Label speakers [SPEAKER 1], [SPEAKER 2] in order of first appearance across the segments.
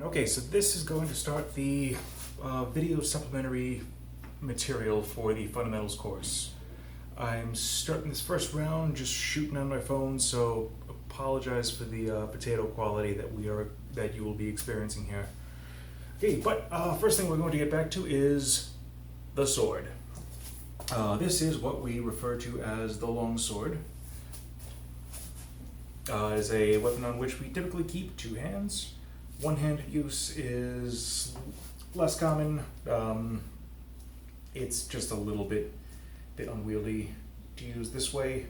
[SPEAKER 1] Okay, so this is going to start the video supplementary material for the Fundamentals course. I'm starting this first round just shooting on my phone, so apologize for the potato quality that you will be experiencing here. Okay, but first thing we're going to get back to is the sword. This is what we refer to as the Longsword. It is a weapon on which we typically keep two hands. One-handed use is less common. It's just a little bit unwieldy to use this way.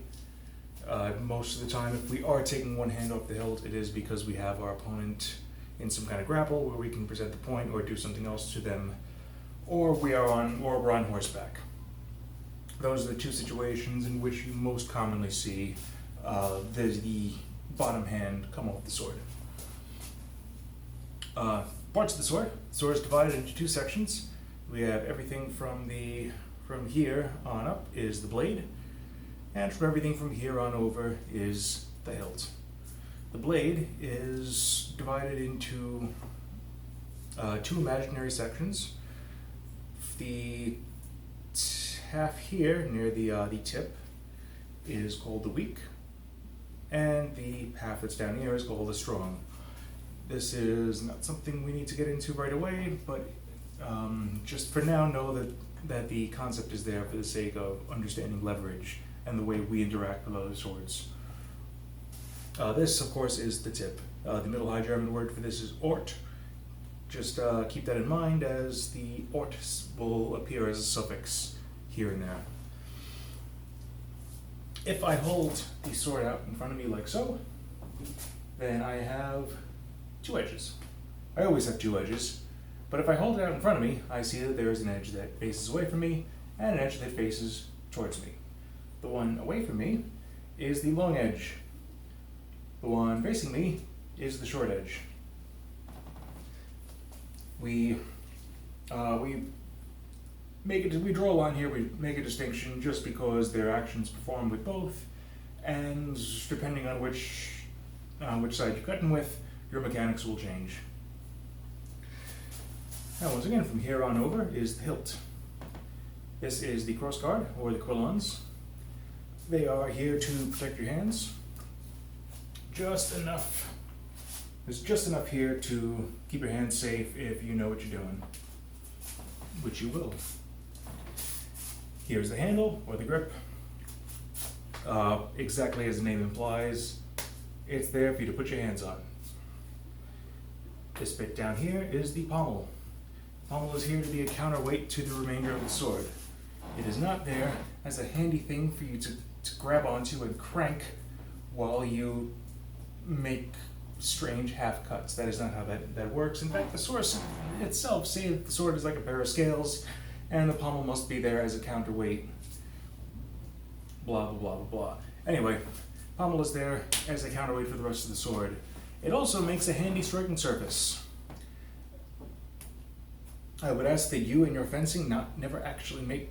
[SPEAKER 1] Most of the time, if we are taking one hand off the hilt, it is because we have our opponent in some kind of grapple where we can present the point or do something else to them, or we're on horseback. Those are the two situations in which you most commonly see the bottom hand come off the sword. Parts of the sword. The sword is divided into two sections. We have everything from here on up is the blade, and from everything from here on over is the hilt. The blade is divided into two imaginary sections. The half here near the tip is called the weak, and the half that's down here is called the strong. This is not something we need to get into right away, but just for now, know that the concept is there for the sake of understanding leverage and the way we interact with other swords. This, of course, is the tip. The Middle High German word for this is Ort. Just keep that in mind, as the Ort will appear as a suffix here and there. If I hold the sword out in front of me like so, then I have two edges. I always have two edges, but if I hold it out in front of me, I see that there is an edge that faces away from me and an edge that faces towards me. The one away from me is the long edge. The one facing me is the short edge. We draw a line here. We make a distinction just because there are actions performed with both, and depending on which side you're cutting with, your mechanics will change. Now, once again, from here on over is the hilt. This is the crossguard, or the quillons. They are here to protect your hands. Just enough. There's just enough here to keep your hands safe if you know what you're doing, which you will. Here's the handle, or the grip. Exactly as the name implies, it's there for you to put your hands on. This bit down here is the pommel. The pommel is here to be a counterweight to the remainder of the sword. It is not there as a handy thing for you to grab onto and crank while you make strange half cuts. That is not how that works. In fact, the source itself says that the sword is like a pair of scales, and the pommel must be there as a counterweight. Blah, blah, blah, blah, blah. Anyway, pommel is there as a counterweight for the rest of the sword. It also makes a handy striking surface. I would ask that you and your fencing never actually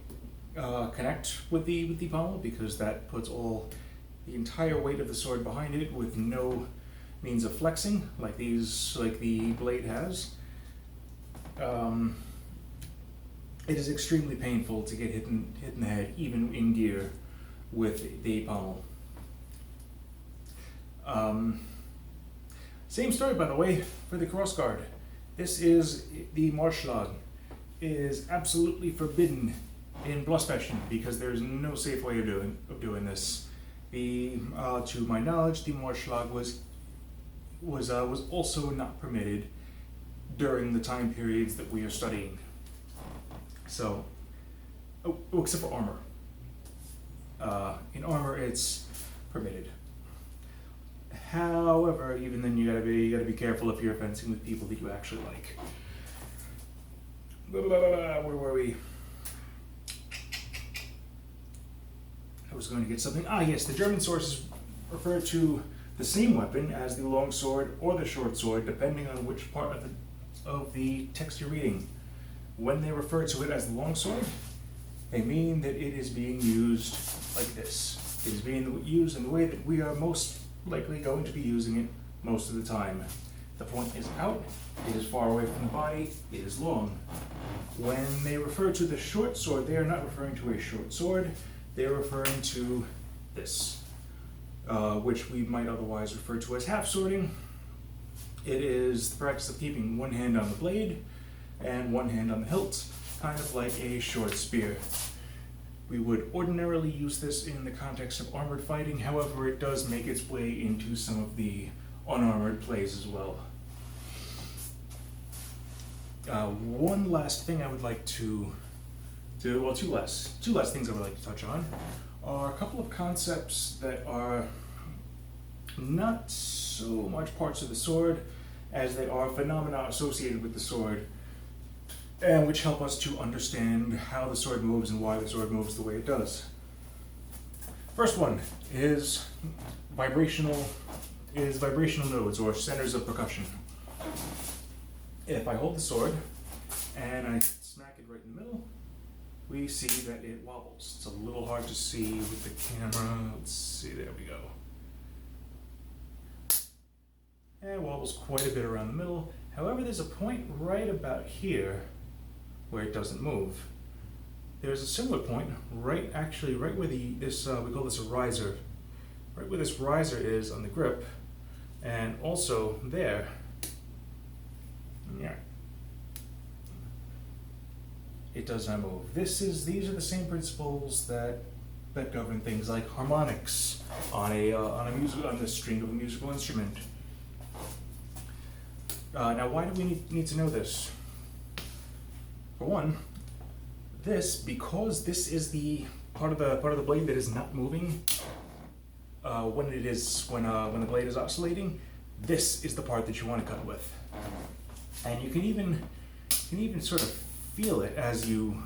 [SPEAKER 1] connect with the pommel, because that puts the entire weight of the sword behind it with no means of flexing like the blade has. It is extremely painful to get hit in the head, even in gear, with the pommel. Same story, by the way, for the crossguard. This is the Marschlag. It is absolutely forbidden in Blossfechten because there is no safe way of doing this. To my knowledge, the Marschlag was also not permitted during the time periods that we are studying. So, except for armor. In armor, it's permitted. However, even then, you gotta be careful if you're fencing with people that you actually like. Where were we? I was going to get something. Yes, the German sources refer to the same weapon as the long sword or the short sword, depending on which part of the text you're reading. When they refer to it as the long sword, they mean that it is being used like this. It is being used in the way that we are most likely going to be using it most of the time. The point is out, It is far away from the body, it is long. When they refer to the short sword, they are not referring to a short sword, they are referring to this, which we might otherwise refer to as half swording. It is the practice of keeping one hand on the blade and one hand on the hilt, kind of like a short spear. We would ordinarily use this in the context of armored fighting, however it does make its way into some of the unarmored plays as well. One last thing I would like two last things I would like to touch on are a couple of concepts that are not so much parts of the sword as they are phenomena associated with the sword, and which help us to understand how the sword moves and why the sword moves the way it does. First one is vibrational nodes, or centers of percussion. If I hold the sword and I smack it right in the middle, we see that it wobbles. It's a little hard to see with the camera. Let's see, there we go. And it wobbles quite a bit around the middle. However, there's a point right about here where it doesn't move. There's a similar point right where we call this a riser. Right where this riser is on the grip, and also there. Yeah. It does not move. These are the same principles that govern things like harmonics on the string of a musical instrument. Now, why do we need to know this? For one, because this is the part of the blade that is not moving when the blade is oscillating. This is the part that you want to cut with, and you can even sort of feel it as if you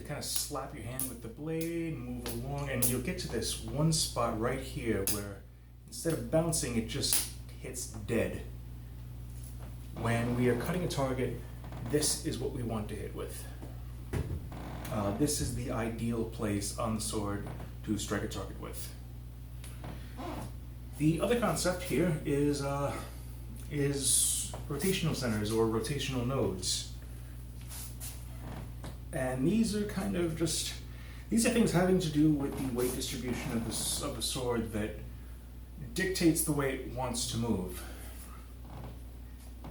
[SPEAKER 1] kind of slap your hand with the blade, move along, and you'll get to this one spot right here where instead of bouncing, it just hits dead. When we are cutting a target, this is what we want to hit with. This is the ideal place on the sword to strike a target with. The other concept here is rotational centers, or rotational nodes. And these are things having to do with the weight distribution of the sword that dictates the way it wants to move.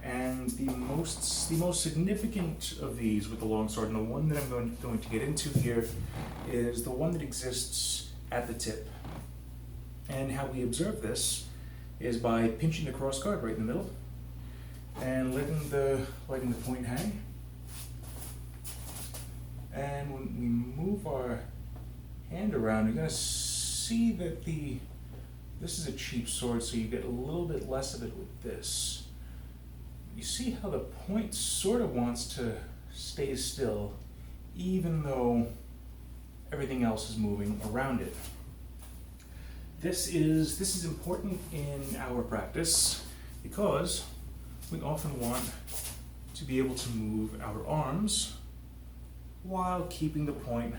[SPEAKER 1] And the most significant of these with the longsword, and the one that I'm going to get into here, is the one that exists at the tip. And how we observe this is by pinching the cross guard right in the middle and letting the point hang. And when we move our hand around, you're going to see that this is a cheap sword, so you get a little bit less of it with this. You see how the point sort of wants to stay still, even though everything else is moving around it. This is important in our practice because we often want to be able to move our arms while keeping the point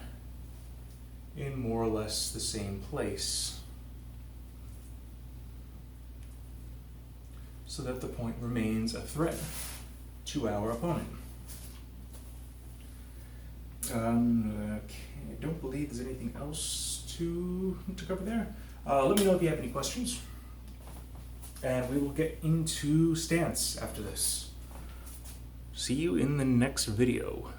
[SPEAKER 1] in more or less the same place, so that the point remains a threat to our opponent. I don't believe there's anything else to cover there. Let me know if you have any questions, and we will get into stance after this. See you in the next video.